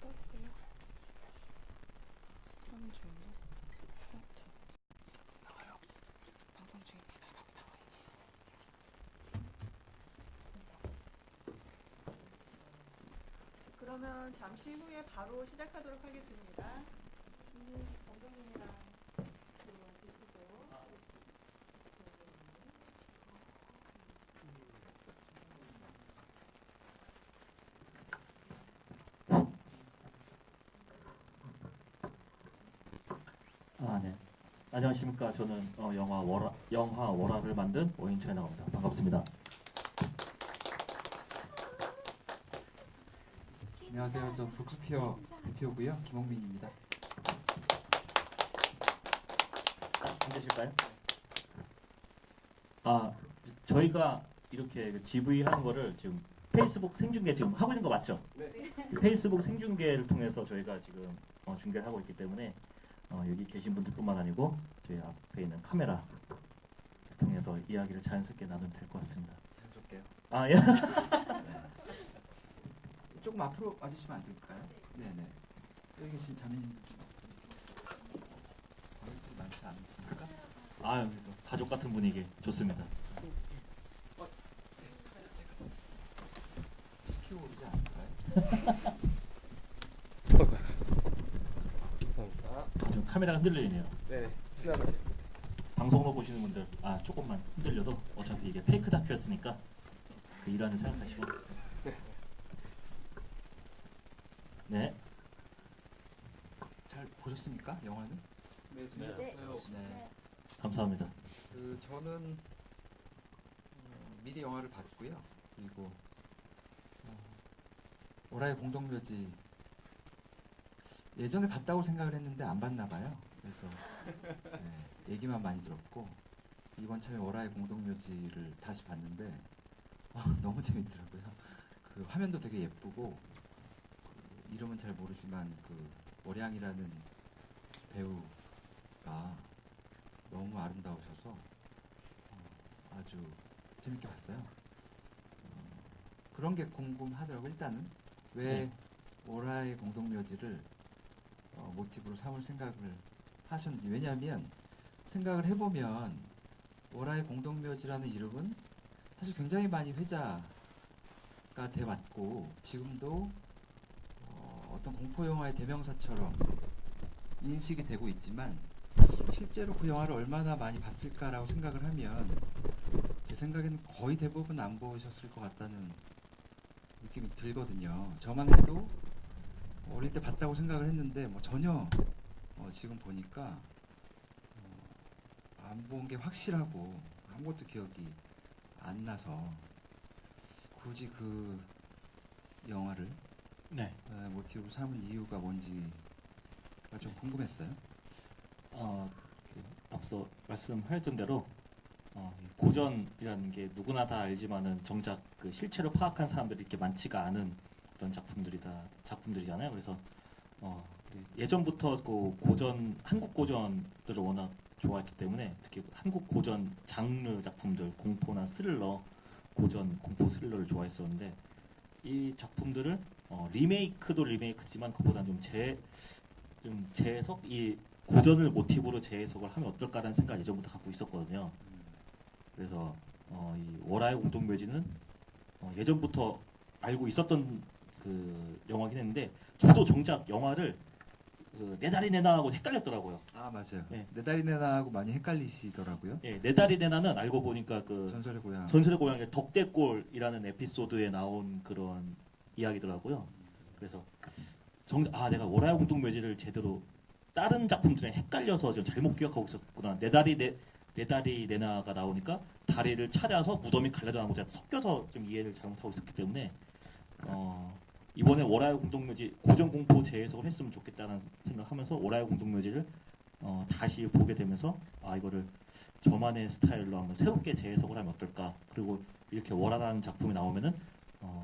떠있어요. 하는 중인데. 나가요. 방송 중입니다. 라고 나와요. 그러면 잠시 후에 바로 시작하도록 하겠습니다. 감독님이랑 들어와주시고. 네. 안녕하십니까. 저는 영화 월화를 만든 오인철이 나옵니다. 반갑습니다. 안녕하세요. 저 브룩스피어 대표고요. 김홍민입니다. 앉으실까요? 저희가 이렇게 GV 하는 거를 지금 페이스북 생중계 지금 하고 있는 거 맞죠? 네. 페이스북 생중계를 통해서 저희가 지금 중계를 하고 있기 때문에 여기 계신 분들뿐만 아니고 저희 앞에 있는 카메라 통해서 이야기를 자연스럽게 나누면 될 것 같습니다. 잘 줄게요. 예. 조금 앞으로 와주시면 안 될까요? 네네. 여기 계신 자매님들 가족들이 많지 않으십니까? 가족 같은 분위기 좋습니다. 시키고 오지 않을까요? 감사합니다. 지금 카메라가 흔들리네요. 네, 지나가세요. 방송으로 보시는 분들 조금만 흔들려도 어차피 이게 페이크 다큐였으니까 그 일환을 생각하시고. 네. 잘 보셨습니까? 영화는? 네, 네. 네. 감사합니다. 저는 미리 영화를 봤고요. 그리고 오라의 공동묘지 예전에 봤다고 생각을 했는데 안 봤나 봐요. 그래서 얘기만 많이 들었고 이번 참에 오라의 공동묘지를 다시 봤는데 너무 재밌더라고요. 그 화면도 되게 예쁘고 이름은 잘 모르지만 그 월양이라는 배우가 너무 아름다우셔서 아주 재밌게 봤어요. 그런 게 궁금하더라고요. 일단은 왜 오라의 공동묘지를 모티브로 삼을 생각을 하셨는지. 왜냐하면 생각을 해보면 오라의 공동묘지라는 이름은 사실 굉장히 많이 회자가 돼왔고 지금도 어떤 공포영화의 대명사처럼 인식이 되고 있지만 실제로 그 영화를 얼마나 많이 봤을까라고 생각을 하면 제 생각에는 거의 대부분 안 보셨을 것 같다는 느낌이 들거든요. 저만 해도 어릴 때 봤다고 생각을 했는데 전혀 지금 보니까 안 본 게 확실하고 아무것도 기억이 안 나서 굳이 그 영화를 모티브로 삼은 이유가 뭔지가 좀 궁금했어요. 앞서 말씀하셨던 대로 고전이라는 게 누구나 다 알지만은 정작 그 실체를 파악한 사람들이 이렇게 많지가 않은 그런 작품들이잖아요. 그래서 예전부터 그 한국 고전들을 워낙 좋아했기 때문에 특히 한국 고전 장르 작품들, 공포나 스릴러, 고전 공포 스릴러를 좋아했었는데 이 작품들을 리메이크도 리메이크지만 그보다는 좀 재해석, 이 고전을 모티브로 재해석을 하면 어떨까라는 생각을 예전부터 갖고 있었거든요. 그래서 이 월화의 공동묘지는 예전부터 알고 있었던 그 영화긴 했는데 저도 정작 영화를 내 다리 내놔하고 헷갈렸더라고요. 맞아요. 네. 내 다리 내놔하고 많이 헷갈리시더라고요. 내 다리 내놔는 알고 보니까 그 전설의 고향. 전설의 고향의 덕대골이라는 에피소드에 나온 그런 이야기더라고요. 그래서 내가 월화의 공동묘지를 제대로 다른 작품들에 헷갈려서 좀 잘못 기억하고 있었구나. 내 다리 내놔가 나오니까 다리를 찾아서 무덤이 갈라져나온 거랑 섞여서 좀 이해를 잘못하고 있었기 때문에 이번에 월화의 공동묘지 고전 공포 재해석을 했으면 좋겠다는 생각하면서 월화의 공동묘지를 다시 보게 되면서 이거를 저만의 스타일로 한번 새롭게 재해석을 하면 어떨까. 그리고 이렇게 월화라는 작품이 나오면은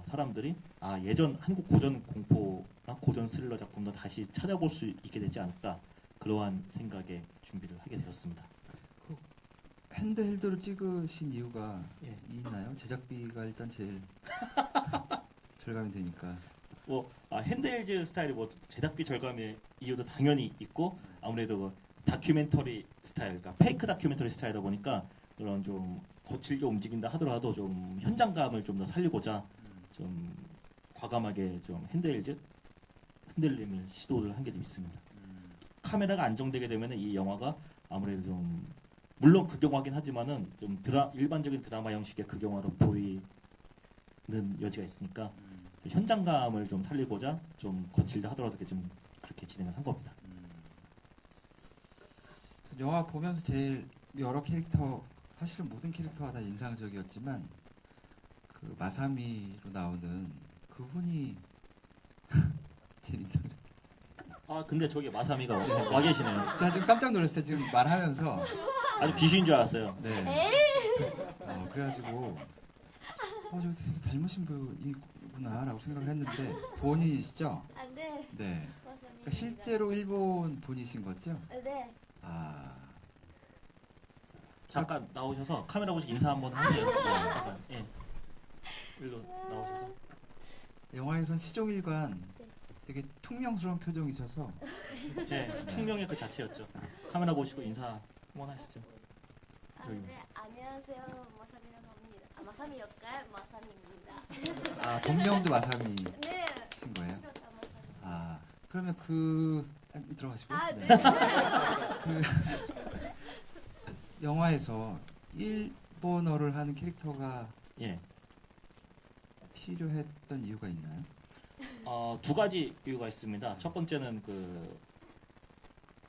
사람들이 예전 한국 고전 공포나 고전 스릴러 작품도 다시 찾아볼 수 있게 되지 않을까. 그러한 생각에 준비를 하게 되었습니다. 핸드헬드로 찍으신 이유가 있나요? 제작비가 일단 제일 절감이 되니까. 핸드헬즈 스타일이 뭐 제작비 절감의 이유도 당연히 있고 아무래도 그 다큐멘터리 스타일, 그러니까 페이크 다큐멘터리 스타일이다 보니까 그런 좀 거칠게 움직인다 하더라도 좀 현장감을 좀 더 살리고자 좀 과감하게 좀 흔들림을 시도를 한 게 좀 있습니다. 카메라가 안정되게 되면 이 영화가 아무래도 좀 물론 극영화긴 하지만은 좀 일반적인 드라마 형식의 극영화로 보이는 여지가 있으니까 좀 현장감을 좀 살리고자 좀 거칠다 하더라도 좀 그렇게 진행을 한 겁니다. 영화 보면서 제일 여러 캐릭터, 사실은 모든 캐릭터가 다 인상적이었지만 그 마사미로 나오는 그분이 제일 인상적. 아 근데 저기 마사미가 와 계시네요. 제가 지금 깜짝 놀랐어요. 지금 말하면서. 아주 귀신인 줄 알았어요. 네. 그래가지고 저 닮으신 분이구나라고 생각을 했는데 본인이시죠? 아, 네. 네. 맞습니다. 그러니까 실제로 일본 분이신 거죠? 네. 아. 잠깐 나오셔서 카메라 보시고 인사 한번 하세요. 네, 잠깐. 예. 일로 나오셔서. 영화에선 시종일관 네. 되게 퉁명스러운 표정이셔서 네, 충명의 그 자체였죠. 카메라 보시고 인사 한번 하시죠. 아, 네. 안녕하세요. 마사미라고 합니다. 아, 마사미 역할 마사미입니다. 아 동명도 마사미신 네. 거예요? 그렇다, 마사미. 아 그러면 들어가시고. 아, 네. 그 영화에서 일본어를 하는 캐릭터가 예. 필요했던 이유가 있나요? 두 가지 이유가 있습니다. 첫 번째는 그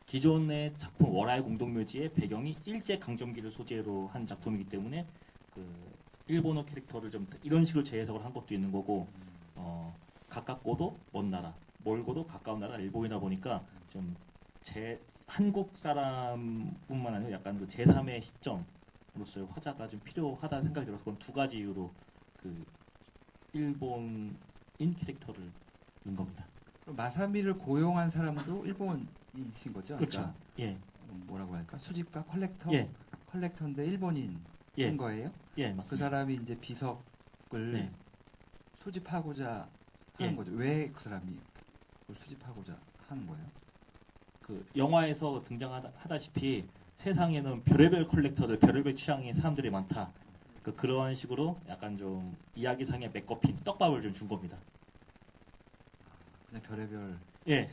기존의 작품 월화의 공동묘지의 배경이 일제 강점기를 소재로 한 작품이기 때문에 그 일본어 캐릭터를 좀 이런 식으로 재해석을 한 것도 있는 거고 가깝고도 먼 나라, 멀고도 가까운 나라 일본이다 보니까 좀 한국 사람뿐만 아니라 약간 그 제3의 시점으로서의 화자가 좀 필요하다는 생각이 들어서 그건 두 가지 이유로 그 일본인 캐릭터를 넣은 겁니다. 그럼 마사미를 고용한 사람도 일본인이신 거죠? 그렇죠. 그러니까 예, 뭐라고 할까? 수집가, 컬렉터? 예, 컬렉터인데 일본인인 예, 거예요? 예, 그 맞습니다. 사람이 이제 비석을 네. 수집하고자 하는 예. 거죠. 왜 그 사람이 그걸 수집하고자 하는 거예요? 그 영화에서 등장하다시피 세상에는 별의별 컬렉터들, 별의별 취향의 사람들이 많다. 그러한 식으로 약간 좀 이야기상의 맥거핀, 떡밥을 좀 준 겁니다. 그냥 별의별 예,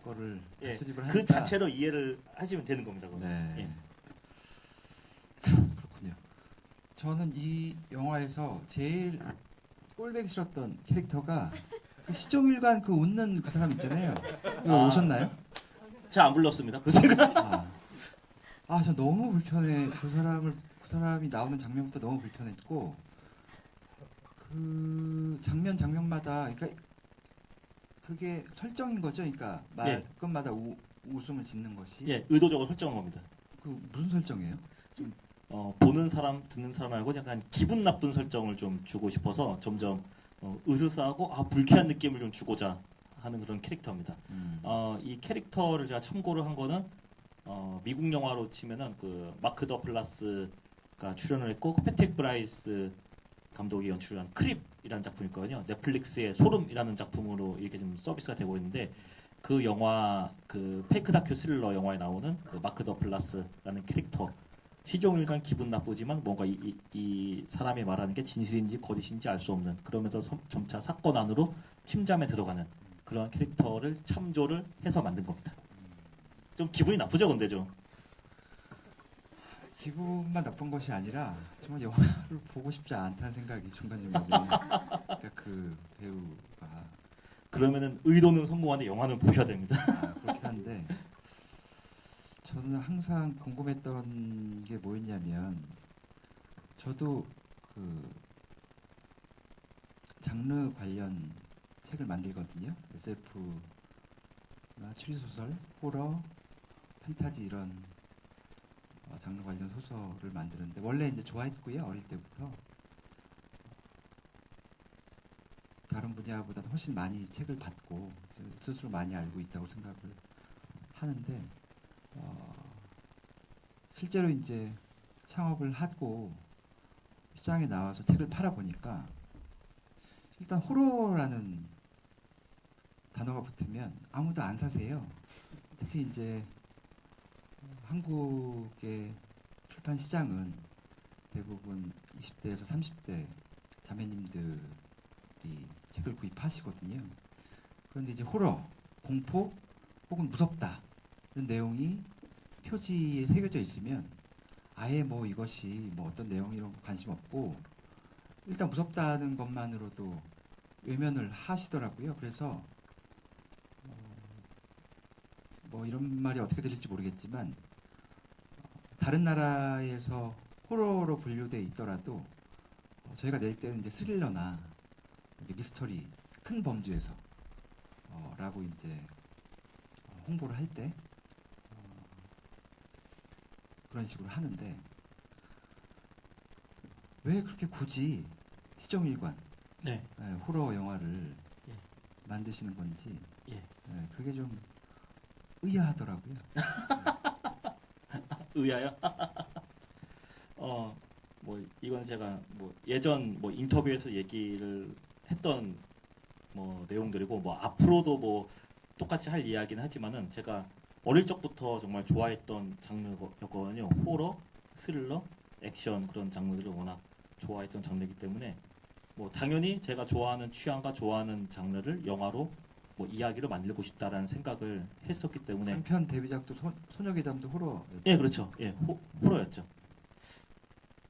거를 예. 수집을 그 하니까. 자체로 이해를 하시면 되는 겁니다. 그건. 네. 예. 그렇군요. 저는 이 영화에서 제일 꼴보기 싫었던 캐릭터가 그 시종일관 그 웃는 그 사람 있잖아요. 이거 아. 오셨나요? 제가 안 불렀습니다. 그 생각. 저 너무 불편해. 그 사람이 나오는 장면부터 너무 불편했고, 그 장면마다, 그러니까 그게 설정인 거죠. 그러니까 예. 말끝마다 웃음을 짓는 것이. 예, 의도적으로 설정한 겁니다. 그 무슨 설정이에요? 보는 사람, 듣는 사람 말고 약간 기분 나쁜 설정을 좀 주고 싶어서 점점 으스스하고 불쾌한 느낌을 좀 주고자 하는 그런 캐릭터입니다. 이 캐릭터를 제가 참고를 한 거는 미국 영화로 치면은 그 마크 더 플라스가 출연을 했고 패트릭 브라이스 감독이 연출한 크립이라는 작품이 있거든요. 넷플릭스의 소름이라는 작품으로 이렇게 좀 서비스가 되고 있는데 그 영화 그 페이크 다큐 스릴러 영화에 나오는 그 마크 더 플라스라는 캐릭터 시종일관 기분 나쁘지만 뭔가 이 사람이 말하는 게 진실인지 거짓인지 알 수 없는 그러면서 점차 사건 안으로 침잠에 들어가는 그런 캐릭터를 참조를 해서 만든 겁니다. 좀 기분이 나쁘죠, 근데 좀. 기분만 나쁜 것이 아니라 정말 영화를 보고 싶지 않다는 생각이 중간중간에 그러니까 그 배우가 그러면은 의도는 성공하는데 영화는 보셔야 됩니다. 그렇긴 한데 저는 항상 궁금했던 게 뭐였냐면 저도 그 장르 관련 책을 만들거든요. SF나 추리소설, 호러, 판타지 이런 장르 관련 소설을 만드는데 원래 이제 좋아했고요. 어릴 때부터 다른 분야보다 훨씬 많이 책을 받고 스스로 많이 알고 있다고 생각을 하는데 실제로 이제 창업을 하고 시장에 나와서 책을 팔아 보니까 일단 호러라는 단어가 붙으면 아무도 안 사세요. 특히 이제 한국의 출판 시장은 대부분 20대에서 30대 자매님들이 책을 구입하시거든요. 그런데 이제 호러, 공포 혹은 무섭다 이런 내용이 표지에 새겨져 있으면 아예 뭐 이것이 뭐 어떤 내용이라고 관심 없고 일단 무섭다는 것만으로도 외면을 하시더라고요. 그래서 뭐 이런 말이 어떻게 들릴지 모르겠지만 다른 나라에서 호러로 분류돼 있더라도 저희가 낼 때는 이제 스릴러나 미스터리 큰 범주에서 라고 이제 홍보를 할 때 그런 식으로 하는데 왜 그렇게 굳이 시정일관 네. 호러 영화를 예. 만드시는 건지 예. 그게 좀 의아하더라고요. 의아요? 뭐 이건 제가 뭐 예전 뭐 인터뷰에서 얘기를 했던 뭐 내용들이고 뭐 앞으로도 뭐 똑같이 할 이야기는 하지만은 제가 어릴 적부터 정말 좋아했던 장르였거든요. 호러, 스릴러, 액션 그런 장르들을 워낙 좋아했던 장르이기 때문에 뭐 당연히 제가 좋아하는 취향과 좋아하는 장르를 영화로 뭐 이야기를 만들고 싶다라는 생각을 했었기 때문에 한편 데뷔작도 소녀괴담도 호러. 예, 그렇죠. 예, 호러였죠.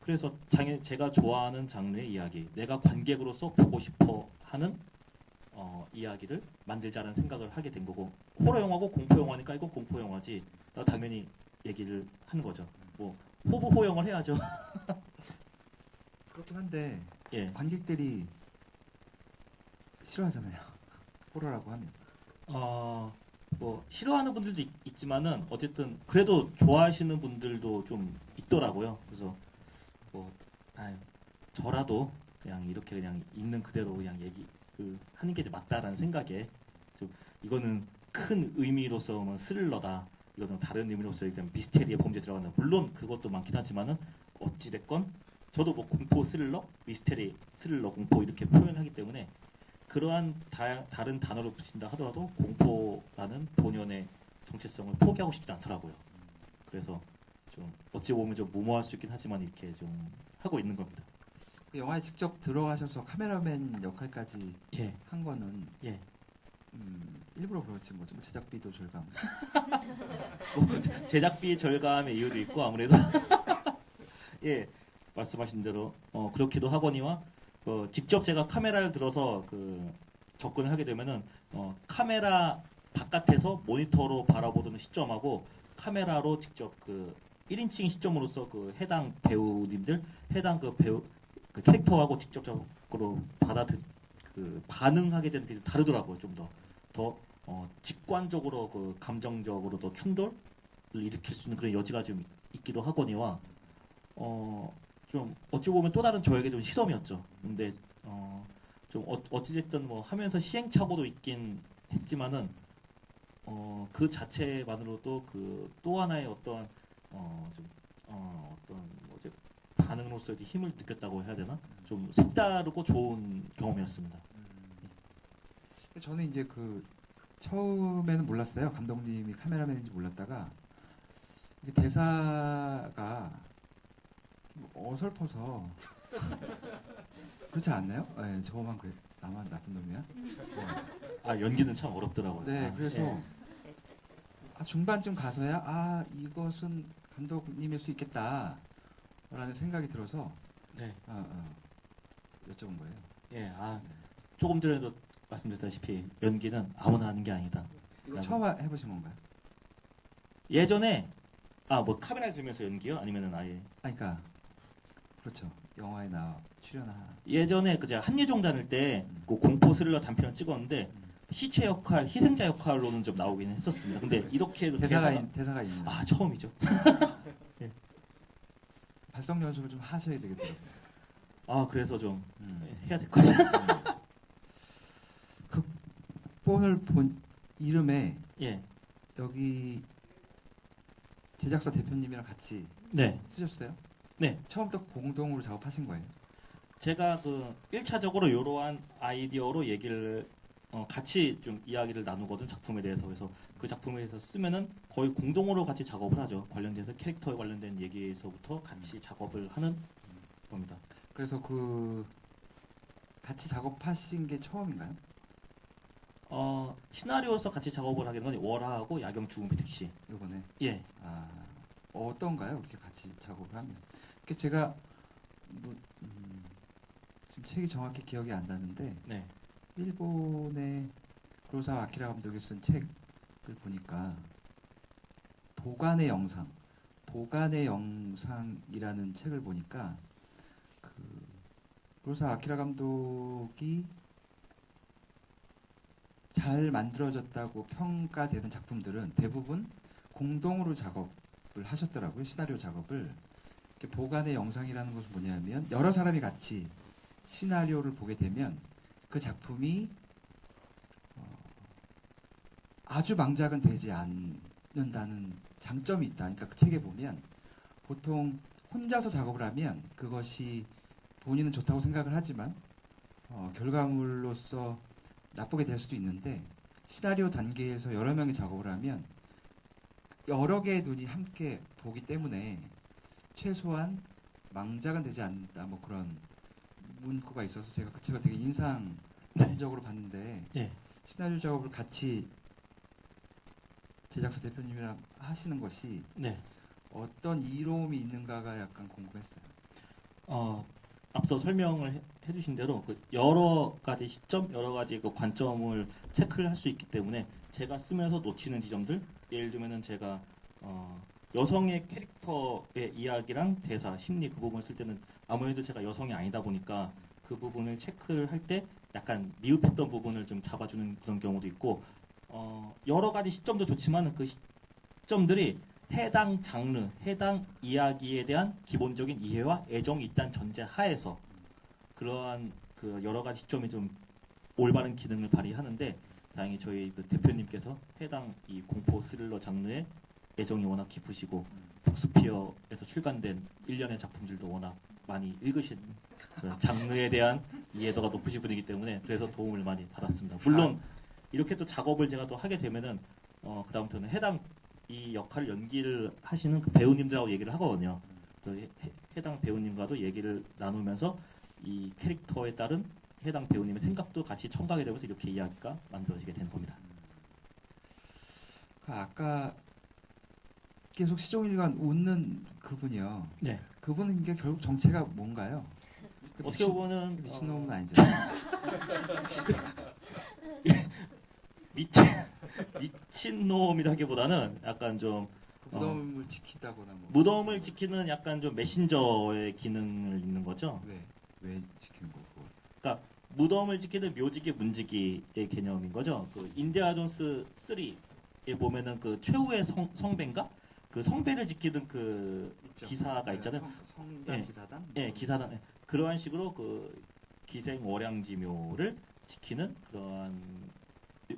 그래서 제가 좋아하는 장르의 이야기, 내가 관객으로서 보고 싶어 하는 이야기를 만들자라는 생각을 하게 된 거고 호러 영화고 공포 영화니까 이건 공포 영화지. 나 당연히 얘기를 하는 거죠. 뭐 호부 호영을 해야죠. 그렇긴 한데 예. 관객들이 싫어하잖아요. 호러라고 하면. 뭐 싫어하는 분들도 있지만은 어쨌든 그래도 좋아하시는 분들도 좀 있더라고요. 그래서 뭐 저라도 그냥 이렇게 그냥 있는 그대로 그냥 하는 게 맞다라는 생각에 좀 이거는 큰 의미로서 뭐 스릴러다. 이거는 다른 의미로서 일단 미스테리의 범죄에 들어가는 물론 그것도 많긴 하지만은 어찌 됐건 저도 뭐 공포 스릴러, 미스테리 스릴러, 공포 이렇게 표현하기 때문에 그러한 다른 단어를 붙인다 하더라도 공포라는 본연의 정체성을 포기하고 싶지 않더라고요. 그래서 좀 어찌 보면 좀 무모할 수 있긴 하지만 이렇게 좀 하고 있는 겁니다. 그 영화에 직접 들어가셔서 카메라맨 역할까지 예. 한 거는 예. 일부러 그렇지 뭐 좀 제작비도 절감. 뭐 제작비 절감의 이유도 있고 아무래도 예 말씀하신 대로 그렇기도 하거니와 직접 제가 카메라를 들어서 접근을 하게 되면은 카메라 바깥에서 모니터로 바라보던 시점하고 카메라로 직접 1인칭 시점으로서 해당 배우님들 해당 배우 캐릭터하고 직접적으로 반응하게 되는 게 다르더라고요. 좀 더 직관적으로 감정적으로 더 충돌을 일으킬 수 있는 그런 여지가 좀 있기도 하거니와 좀 어찌 보면 또 다른 저에게 좀 실험이었죠. 근데 좀 어찌됐든 뭐 하면서 시행착오도 있긴 했지만은 그 자체만으로도 또 하나의 어떤 반응으로서 힘을 느꼈다고 해야 되나? 좀 색다르고 좋은 경험이었습니다. 저는 이제 처음에는 몰랐어요. 감독님이 카메라맨인지 몰랐다가 이게 대사가 어설퍼서 그렇지 않나요? 네, 저만 그래. 나만 나쁜 놈이야? 네. 연기는 참 어렵더라고요. 네, 그래서 예. 중반쯤 가서야 이것은 감독님일 수 있겠다라는 생각이 들어서 네. 여쭤본 거예요. 예, 조금 전에도 말씀드렸다시피 연기는 아무나 하는 게 아니다. 이거 처음 해보신 건가요? 예전에 뭐 카메라 들면서 연기요? 아니면은 아예? 그러니까 그렇죠. 영화에 출연하. 예전에 제가 한예종 다닐 때 공포 스릴러 단편을 찍었는데 시체 역할, 희생자 역할로는 좀 나오긴 했었습니다. 근데 이렇게 대사가 있는. 처음이죠. 예. 발성 연습을 좀 하셔야 되겠더라고요. 그래서 좀 해야 될 것 같아요. 극본을 본 이름에 예. 여기 제작사 대표님이랑 같이 네. 쓰셨어요? 네. 처음부터 공동으로 작업하신 거예요? 제가 그 1차적으로 이러한 아이디어로 얘기를 같이 좀 이야기를 나누거든 작품에 대해서. 그래서 그 작품에 대해서 쓰면은 거의 공동으로 같이 작업을 하죠. 관련돼서 캐릭터에 관련된 얘기에서부터 같이 작업을 하는 겁니다. 그래서 그 같이 작업하신 게 처음인가요? 시나리오에서 같이 작업을 하게 된 건 월하하고 야경 죽은 택시. 이번에 예. 어떤가요? 이렇게 같이 작업을 하면? 그 제가 뭐, 지금 책이 정확히 기억이 안 나는데 네. 일본의 구로사와 아키라 감독이 쓴 책을 보니까 도간의 영상이라는 책을 보니까 그 구로사와 아키라 감독이 잘 만들어졌다고 평가되는 작품들은 대부분 공동으로 작업을 하셨더라고요. 시나리오 작업을. 보관의 영상이라는 것은 뭐냐면 여러 사람이 같이 시나리오를 보게 되면 그 작품이 아주 망작은 되지 않는다는 장점이 있다. 그러니까 그 책에 보면 보통 혼자서 작업을 하면 그것이 본인은 좋다고 생각을 하지만 결과물로서 나쁘게 될 수도 있는데 시나리오 단계에서 여러 명이 작업을 하면 여러 개의 눈이 함께 보기 때문에 최소한 망작은 되지 않는다. 뭐 그런 문구가 있어서 제가 그 책을 되게 인상적으로 봤는데 네. 시나리오 작업을 같이 제작사 대표님이랑 하시는 것이 네. 어떤 이로움이 있는가가 약간 궁금했어요. 앞서 설명을 해주신 대로 그 여러 가지 시점, 여러 가지 그 관점을 체크를 할 수 있기 때문에 제가 쓰면서 놓치는 지점들, 예를 들면은 제가 여성의 캐릭터의 이야기랑 대사, 심리 그 부분을 쓸 때는 아무래도 제가 여성이 아니다 보니까 그 부분을 체크를 할 때 약간 미흡했던 부분을 좀 잡아주는 그런 경우도 있고 여러 가지 시점도 좋지만 그 시점들이 해당 장르, 해당 이야기에 대한 기본적인 이해와 애정이 있다는 전제 하에서 그러한 그 여러 가지 시점이 좀 올바른 기능을 발휘하는데 다행히 저희 그 대표님께서 해당 이 공포 스릴러 장르에 애정이 워낙 깊으시고 북스피어에서 출간된 1년의 작품들도 워낙 많이 읽으신 그런 장르에 대한 이해도가 높으신 분이기 때문에 그래서 도움을 많이 받았습니다. 물론 이렇게 또 작업을 제가 또 하게 되면은 그다음부터는 해당 이 역할을 연기를 하시는 그 배우님들하고 얘기를 하거든요. 또 해당 배우님과도 얘기를 나누면서 이 캐릭터에 따른 해당 배우님의 생각도 같이 첨가하게 되면서 이렇게 이야기가 만들어지게 되는 겁니다. 아까 계속 시종일관 웃는 그분이요. 네. 그분은 이게 결국 정체가 뭔가요? 어떻게 보면은 미친놈은 아니잖아요. 미친놈이라기보다는 약간 좀 무덤을 지키다거나 뭐. 무덤을 지키는 약간 좀 메신저의 기능을 있는 거죠. 왜 지키는 거고? 그러니까 무덤을 지키는 묘지기 문지기의 개념인 거죠. 그 인디아나 존스 3에 보면은 그 최후의 성배인가? 그 성배를 지키는 그 있죠. 기사가 있잖아요. 성당 예. 기사단? 예, 기사단. 예. 그러한 식으로 그 기생 월양지묘를 지키는 그러한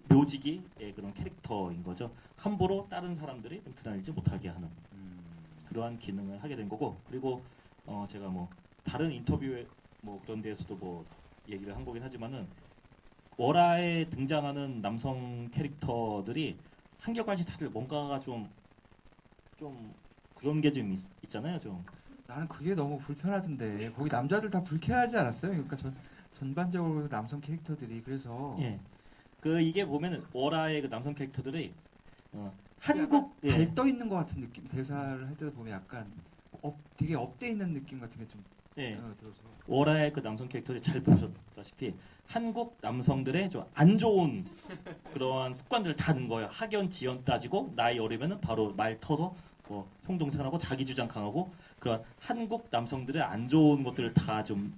묘지기의 그런 캐릭터인 거죠. 함부로 다른 사람들이 드나들지 못하게 하는 그러한 기능을 하게 된 거고, 그리고 제가 뭐 다른 인터뷰에 뭐 그런 데에서도 뭐 얘기를 한 거긴 하지만은 월화에 등장하는 남성 캐릭터들이 한결같이 다들 뭔가가 좀 그런 게 좀 있잖아요, 좀. 나는 그게 너무 불편하던데 거기 남자들 다 불쾌하지 않았어요? 그러니까 전반적으로 남성 캐릭터들이 그래서 예. 그 이게 보면은 월화의 그 남성 캐릭터들이 한국 예. 발떠 있는 것 같은 느낌. 대사를 할 때도 보면 약간 되게 업돼 있는 느낌 같은 게 좀 예. 들어서. 월화의 그 남성 캐릭터들이 잘 보셨다시피 한국 남성들의 좀 안 좋은 그러한 습관들을 다 넣은 거예요. 학연, 지연 따지고 나이 어리면은 바로 말 터서 뭐 형동생하고 자기 주장 강하고 그런 한국 남성들의 안 좋은 것들을 다 좀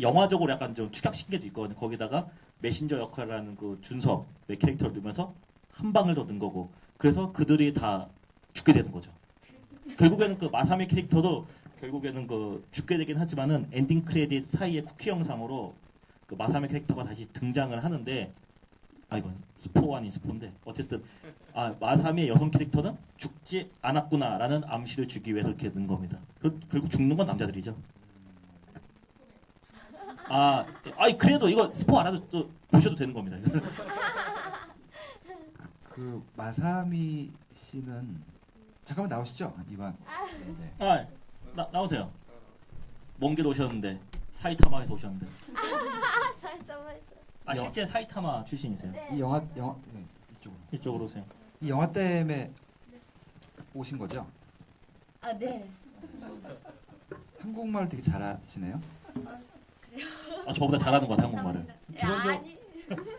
영화적으로 약간 좀 축약시킨 게 있거든요. 거기다가 메신저 역할을 하는 그 준섭의 캐릭터를 넣으면서 한 방을 더 넣은 거고 그래서 그들이 다 죽게 되는 거죠. 결국에는 그 마사미 캐릭터도 결국에는 그 죽게 되긴 하지만은 엔딩 크레딧 사이에 쿠키 영상으로 그 마사미 캐릭터가 다시 등장을 하는데 이건 스포 아닌 스포인데 어쨌든 마사미의 여성 캐릭터는 죽지 않았구나라는 암시를 주기 위해서 이렇게 넣은 겁니다. 결국 죽는 건 남자들이죠. 아니 그래도 이거 스포 안 해도 또 보셔도 되는 겁니다. 그 마사미 씨는 잠깐만 나오시죠, 이반. 네. 나오세요. 먼 길 오셨는데 사이타마에서 오셨는데. 사이타마에서. 실제 사이타마 출신이세요? 네. 이 영화 네, 이쪽으로. 이쪽으로 오세요. 이 영화 때문에 오신 거죠? 아, 네. 한국말 되게 잘하시네요. 저보다 잘하는 것 같아요, 한국말을. 감사합니다. 아니.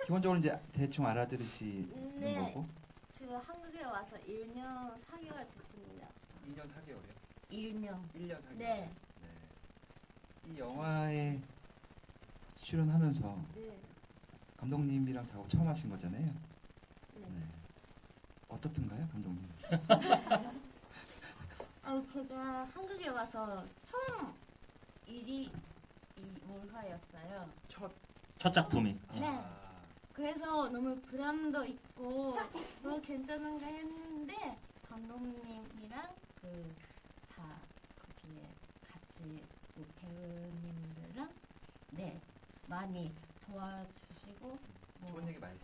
기본적으로 이제 대충 알아들으시는 네. 거고. 저 한국에 와서 1년 4개월 됐습니다. 2년 4개월이요? 1년. 1년 4개월. 네. 이 영화에 출연하면서 네. 감독님이랑 작업 처음 하신 거잖아요. 네. 네. 어떻던가요, 감독님? 제가 한국에 와서 처음 일이 이 몰화였어요. 첫 작품이. 네. 그래서 너무 부담도 있고 너무 괜찮은가 했는데 감독님이랑 다 거기에 같이 배우님들랑 네 많이 도와주시고 좋은 얘기 많이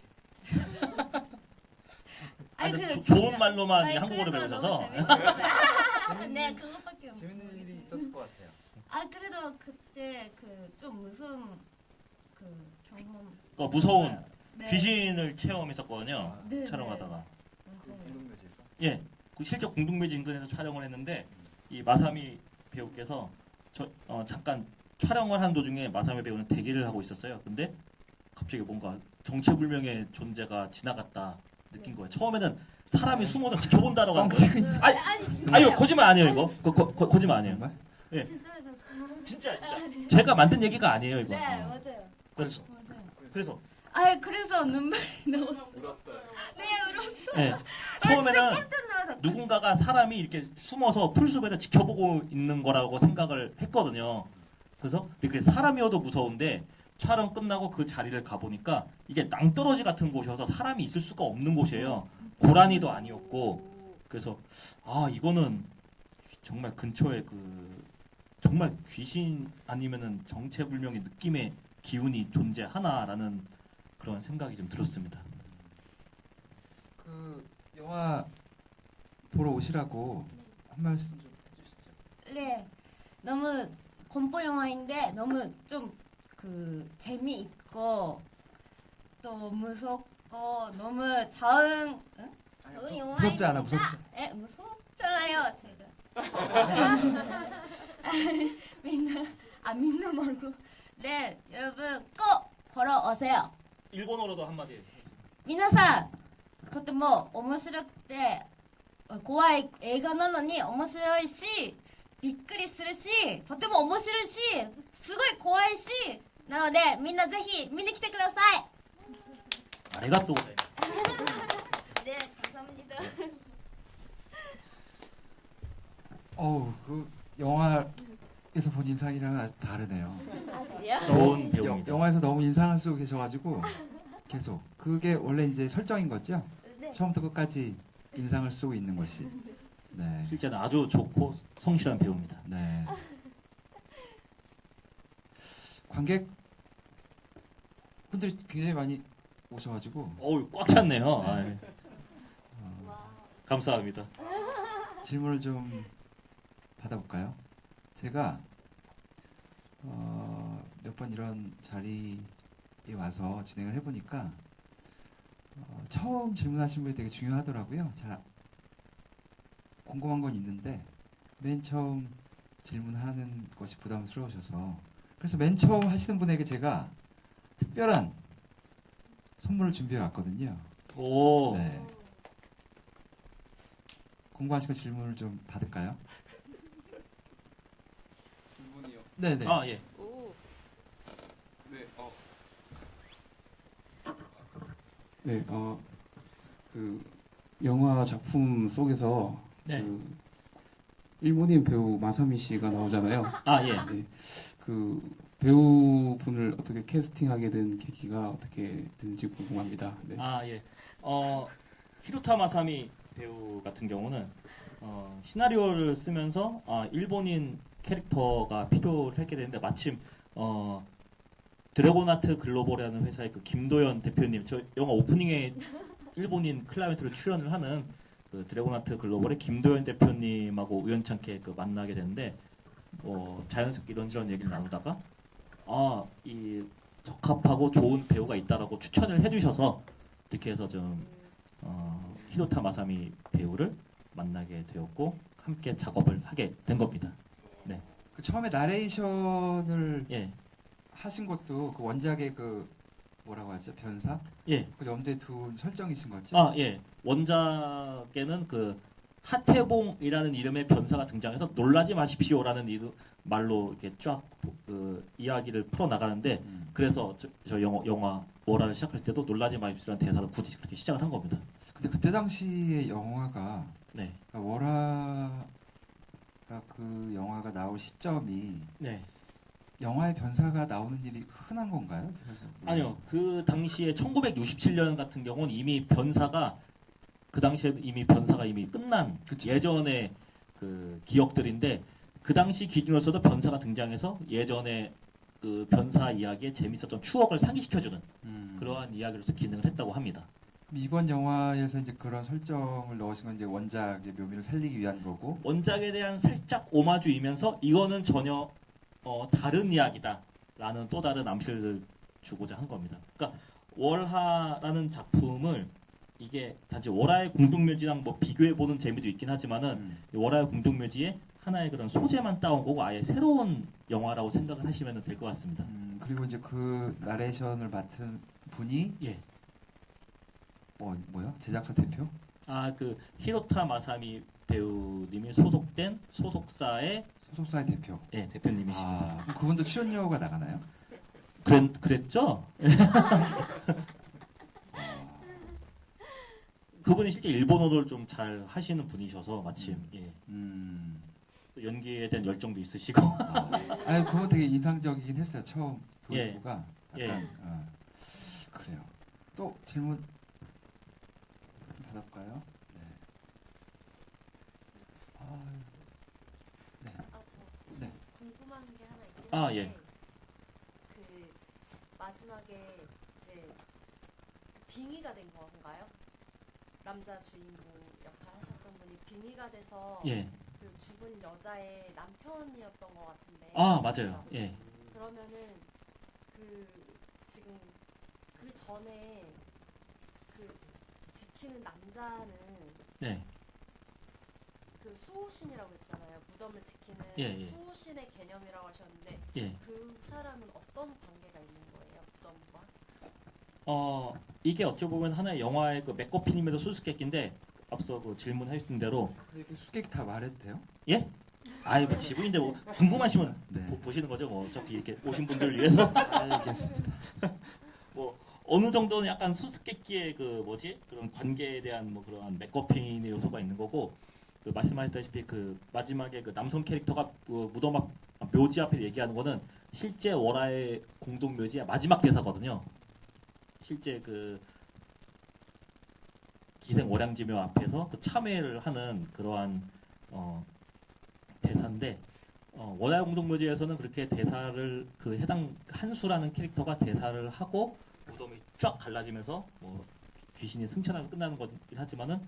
그래도 좋은 진짜- 말로만 아니, 한국어를 그래서 배우셔서. 너무 재밌었어요. 네 그것밖에 없어요. 재밌는 일이 있었을 것 같아요. 그래도 그때 좀 무서운 경험 무서운 네. 귀신을 체험했었거든요. 네, 촬영하다가. 맞아요. 공동묘지에서. 예, 실제 공동묘지 인근에서 촬영을 했는데 이 마사미 배우께서 잠깐 촬영을 하는 도중에 마사미 배우는 대기를 하고 있었어요. 근데 갑자기 뭔가 정체불명의 존재가 지나갔다 느낀 거예요. 처음에는 사람이 숨어서 지켜본다라고 한 거예요. 아니 진짜 아니요, 거짓말 아니에요 이거. 거짓말 아니에요. 정말? 예. 진짜요. 진짜. 제가 만든 얘기가 아니에요 이거. 네 맞아요. 그렇죠. 맞아요. 그래서 그래서 눈물이 너무 울었어요. 네 울었어요. 예, 처음에는 누군가가 사람이 이렇게 숨어서 풀숲에서 지켜보고 있는 거라고 생각을 했거든요. 그래서 이렇게 사람이어도 무서운데 촬영 끝나고 그 자리를 가보니까 이게 낭떠러지 같은 곳이어서 사람이 있을 수가 없는 곳이에요. 고라니도 아니었고. 그래서 이거는 정말 근처에 정말 귀신 아니면은 정체불명의 느낌의 기운이 존재하나라는 그런 생각이 좀 들었습니다. 그 영화 보러 오시라고 한 말씀 좀 해주시죠. 네 너무 공포 영화인데 너무 좀 재미있고 또 무섭고 너무 좋은 영화입니다. 무섭지 않아, 무섭지? 네 무섭잖아요 제가. 민나 말고 네 여러분 꼭 보러 오세요. 일본어로도 한마디. 皆さんとても面白くて怖い映画なのに面白いしびっくりするしとても面白いしすごい怖いしなのでみんなぜひ見に来てください。 아리가또. 네 감사합니다. 그 영화에서 본 인상이랑은 아주 다르네요. 그래요? 좋은 배우입니다. 영화에서 너무 인상을 쓰고 계셔가지고 계속 그게 원래 이제 설정인 거죠? 네. 처음부터 끝까지 인상을 쓰고 있는 것이. 네. 실제는 아주 좋고 성실한 배우입니다. 네. 관객 분들이 굉장히 많이 오셔가지고 꽉 찼네요. 네. 와. 감사합니다. 질문을 좀 받아볼까요? 제가 몇 번 이런 자리에 와서 진행을 해보니까 처음 질문하신 분이 되게 중요하더라고요. 잘 궁금한 건 있는데 맨 처음 질문하는 것이 부담스러우셔서 그래서 맨 처음 하시는 분에게 제가 특별한 선물을 준비해 왔거든요. 오. 네. 궁금하시고 질문을 좀 받을까요? 질문이요. 네네. 예. 네. 네, 그 영화 작품 속에서 네. 그 일본인 배우 마사미 씨가 나오잖아요. 예. 네, 그 배우분을 어떻게 캐스팅하게 된 계기가 어떻게 됐는지 궁금합니다. 네. 예. 히로타 마사미 배우 같은 경우는 시나리오를 쓰면서 일본인 캐릭터가 필요했게 되는데 마침 드래곤아트 글로벌이라는 회사의 그 김도연 대표님, 저 영화 오프닝에 일본인 클라이언트로 출연을 하는 그 드래곤아트 글로벌의 김도연 대표님하고 우연찮게 그 만나게 되는데 자연스럽게 이런저런 얘기를 나누다가 이 적합하고 좋은 배우가 있다라고 추천을 해주셔서 이렇게 해서 좀 히로타 마사미 배우를 만나게 되었고 함께 작업을 하게 된 겁니다. 네. 그 처음에 나레이션을 예, 하신 것도 그 원작의 그 뭐라고 하죠? 변사? 예. 그 염두에 둔 설정이신 거죠? 예. 원작에는 그 하태봉이라는 이름의 변사가 등장해서 놀라지 마십시오라는 말로 이렇게 쫙 그 이야기를 풀어 나가는데 그래서 저 영화 월화를 시작할 때도 놀라지 마십시오라는 대사로 굳이 그렇게 시작을 한 겁니다. 근데 그때 당시에 영화가 네. 그러니까 월화가 그 영화가 나올 시점이 네. 영화의 변사가 나오는 일이 흔한 건가요? 아니요. 그 당시에 1967년 같은 경우는 이미 변사가 그 당시에 이미 변사가 이미 끝난 그쵸. 예전의 그 기억들인데 그 당시 기준으로서도 변사가 등장해서 예전에 그 변사 이야기에 재밌었던 추억을 상기시켜주는 그러한 이야기로서 기능을 했다고 합니다. 그럼 이번 영화에서 이제 그런 설정을 넣으신 건 이제 원작의 묘미를 살리기 위한 거고 원작에 대한 살짝 오마주이면서 이거는 전혀 다른 이야기다라는 또 다른 암시를 주고자 한 겁니다. 그러니까 월하라는 작품을 이게 단지 월화의 공동묘지랑 뭐 비교해 보는 재미도 있긴 하지만은 월화의 공동묘지에 하나의 그런 소재만 따온 거고 아예 새로운 영화라고 생각을 하시면 될 것 같습니다. 그리고 이제 그 나레이션을 맡은 분이 예. 뭐요? 제작사 대표? 그 히로타 마사미 배우님이 소속된 소속사의 대표. 예, 대표님이십니다. 그럼 그분도 출연료가 나가나요? 그랬죠? 그분이 실제 일본어를 좀 잘 하시는 분이셔서 마침 예. 또 연기에 대한 열정도 있으시고 그건 되게 인상적이긴 했어요. 처음 예. 도입부가 예. 약간 그래요. 또 질문 받을까요? 네. 네. 저 네. 궁금한 게 하나 있긴 아, 한데 예. 그 마지막에 이제 빙의가 된 건가요? 남자 주인공 역할 하셨던 분이 빙의가 돼서 예. 그 죽은 여자의 남편이었던 것 같은데 맞아요. 그죠? 예. 그러면은 그 지금 그 전에 그 지키는 남자는 네. 그 수호신이라고 했잖아요. 무덤을 지키는 예, 예. 수호신의 개념이라고 하셨는데 예. 그 사람은 어떤 관계가 있는 거예요? 무덤과? 이게 어찌 보면 하나의 영화의 그 맥거핀임에도 수수께끼인데 앞서 그 질문하신 대로 이렇게 수객 다 말해도 돼요? 예? 뭐 지분인데 뭐 궁금하시면 네. 보시는 거죠. 뭐 어차피 이렇게 오신 분들을 위해서 알겠습니다. 뭐 어느 정도는 약간 수수께끼의 그 그런 관계에 대한 뭐 그런 맥거핀의 요소가 있는 거고 그 말씀하셨다시피 그 마지막에 그 남성 캐릭터가 그 무덤 앞 묘지 앞에 얘기하는 거는 실제 월화의 공동 묘지의 마지막 대사거든요. 실제 그 기생 월양지묘 앞에서 그 참회를 하는 그러한 대사인데 월화의 공동묘지에서는 그렇게 대사를 그 해당 한수라는 캐릭터가 대사를 하고 무덤이 쫙 갈라지면서 뭐 귀신이 승천하고 끝나는 거긴 하지만은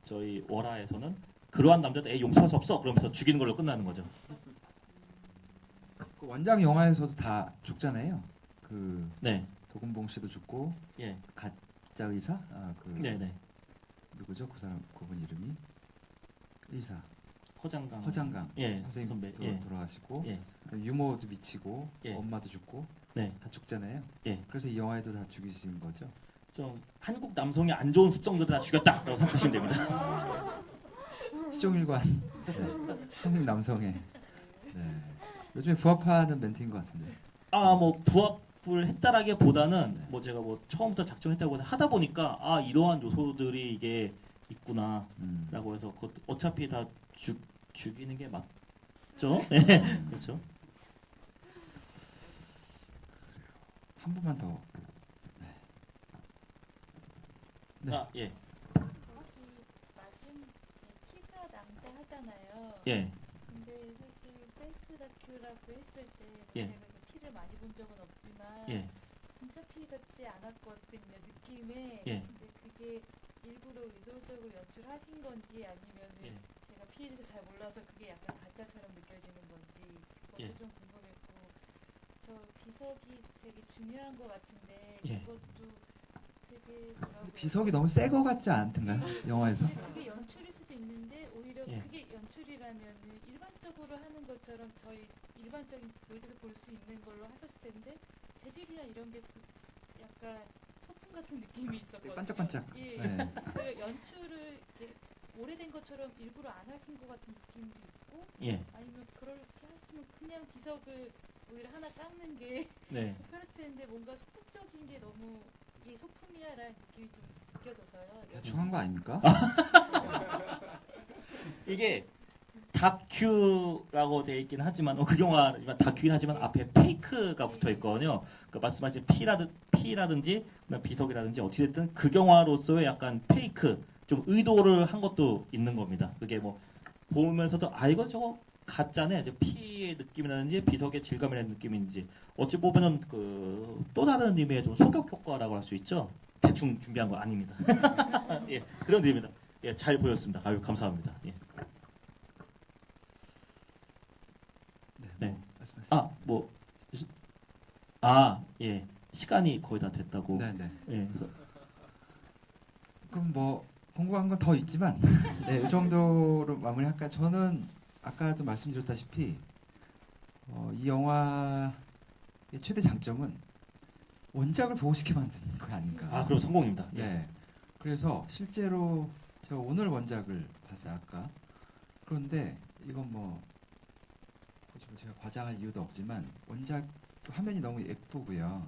저희 월화에서는 그러한 남자도 용서할 수 없어 그러면서 죽이는 걸로 끝나는 거죠. 그 원작 영화에서도 다 죽잖아요. 그 네, 도금봉 씨도 죽고 예, 가짜 의사? 네네. 누구죠? 그 사람 그분 이름이 의사 허장강. 예, 선배. 선생님도 예, 돌아가시고 예, 유모도 미치고 예. 엄마도 죽고 네. 다 죽잖아요. 예. 그래서 이 영화에도 다 죽이신 거죠. 좀 한국 남성의 안 좋은 습성들을 다 죽였다라고 생각하시면 됩니다. 시종일관 한국 남성의 요즘에 부합하는 멘트인 것 같은데. 뭐 부합을 했다라기보다는 뭐 제가 뭐 처음부터 작정했다고 하다 보니까 이러한 요소들이 이게 있구나라고 해서 어차피 다 죽이는 게 맞죠? 네, 그렇죠. 한 번만 더. 네. 예, 말씀 키가 낭대하잖아요. 예, 근데 사실 페이크 다큐라고 했을 때 예. 제가 그 키를 피를 많이 본 적은 없지만 예, 진짜 피 같지 않았거든요. 느낌에. 예. 근데 그게 일부러 의도적으로 연출하신 건지 아니면 예. 제가 피를 잘 몰라서 그게 약간 가짜처럼 느껴지는 건지 그것도 예. 좀 궁금했고 저 비석이 되게 중요한 것 같은데 예. 그것도 되게 뭐라고 비석이 너무 새 거 같지 않던가요? 영화에서? 근데 그게 연출일 수도 있는데 오히려 예. 그게 연출이라면은 일반적으로 하는 것처럼 저희 일반적인 묘지에서 볼 수 있는 걸로 하셨을 텐데 재질이나 이런 게 약간 소품 같은 느낌이 있었거든요. 반짝반짝. 예. 네. 그 연출을 이렇게 오래된 것처럼 일부러 안 하신 것 같은 느낌도 있고 예, 아니면 그렇게 하시면 그냥 비석을 오히려 하나 깎는 게 네. 편했을 텐데 뭔가 소품적인 게 너무 이게 소품이야라는 느낌이 좀 느껴져서요. 대충 한 거 아닙니까? 이게 다큐라고 되어 있긴 하지만 그 영화지만 다큐긴 하지만 앞에 페이크가 붙어 있거든요. 그 말씀하신 피라든지 비석이라든지 어찌됐든 그 영화로서의 약간 페이크 좀 의도를 한 것도 있는 겁니다. 그게 뭐 보면서도 아 이거 저거 가짜네 피의 느낌이라든지 비석의 질감이라는 느낌인지 어찌 보면은 그 또 다른 의미의 좀 소격 효과라고 할 수 있죠. 대충 준비한 거 아닙니다. 예, 그런 의미입니다. 예, 잘 보였습니다. 아유 감사합니다. 예. 네. 말씀하세요. 예. 시간이 거의 다 됐다고. 네네. 예. 그래서 그럼 뭐 궁금한 건 더 있지만 네, 이 정도로 마무리할까요? 저는 아까도 말씀드렸다시피 이 영화의 최대 장점은 원작을 보고 싶게 만드는 거 아닌가. 아, 그럼 성공입니다. 예. 네. 그래서 실제로 제가 오늘 원작을 봤어요 아까. 그런데 이건 뭐 굳이 뭐 제가 과장할 이유도 없지만 원작 화면이 너무 예쁘고요.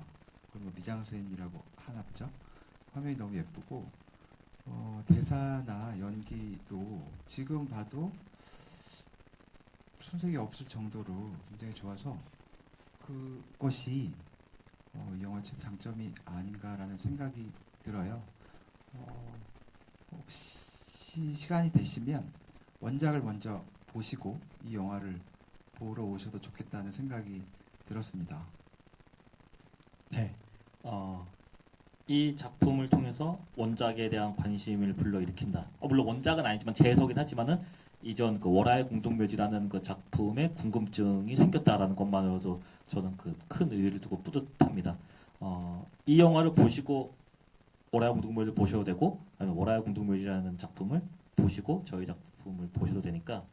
그리고 뭐 미장센이라고 하나 보죠. 화면이 너무 예쁘고 대사나 연기도 지금 봐도 손색이 없을 정도로 굉장히 좋아서 그것이 이 영화의 장점이 아닌가라는 생각이 들어요. 혹시 시간이 되시면 원작을 먼저 보시고 이 영화를 보러 오셔도 좋겠다는 생각이 들었습니다. 네. 이 작품을 통해서 원작에 대한 관심을 불러일으킨다. 물론 원작은 아니지만 재해석이긴 하지만은 이전 그 월화의 공동묘지라는 그 작품에 궁금증이 생겼다라는 것만으로도 저는 그 큰 의의를 두고 뿌듯합니다. 이 영화를 보시고 월화의 공동묘지를 보셔도 되고 아니면 월화의 공동묘지라는 작품을 보시고 저희 작품을 보셔도 되니까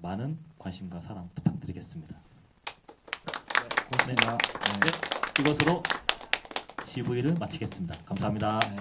많은 관심과 사랑 부탁드리겠습니다. 고맙습니다. 네, 이것으로 GV를 마치겠습니다. 감사합니다. 네.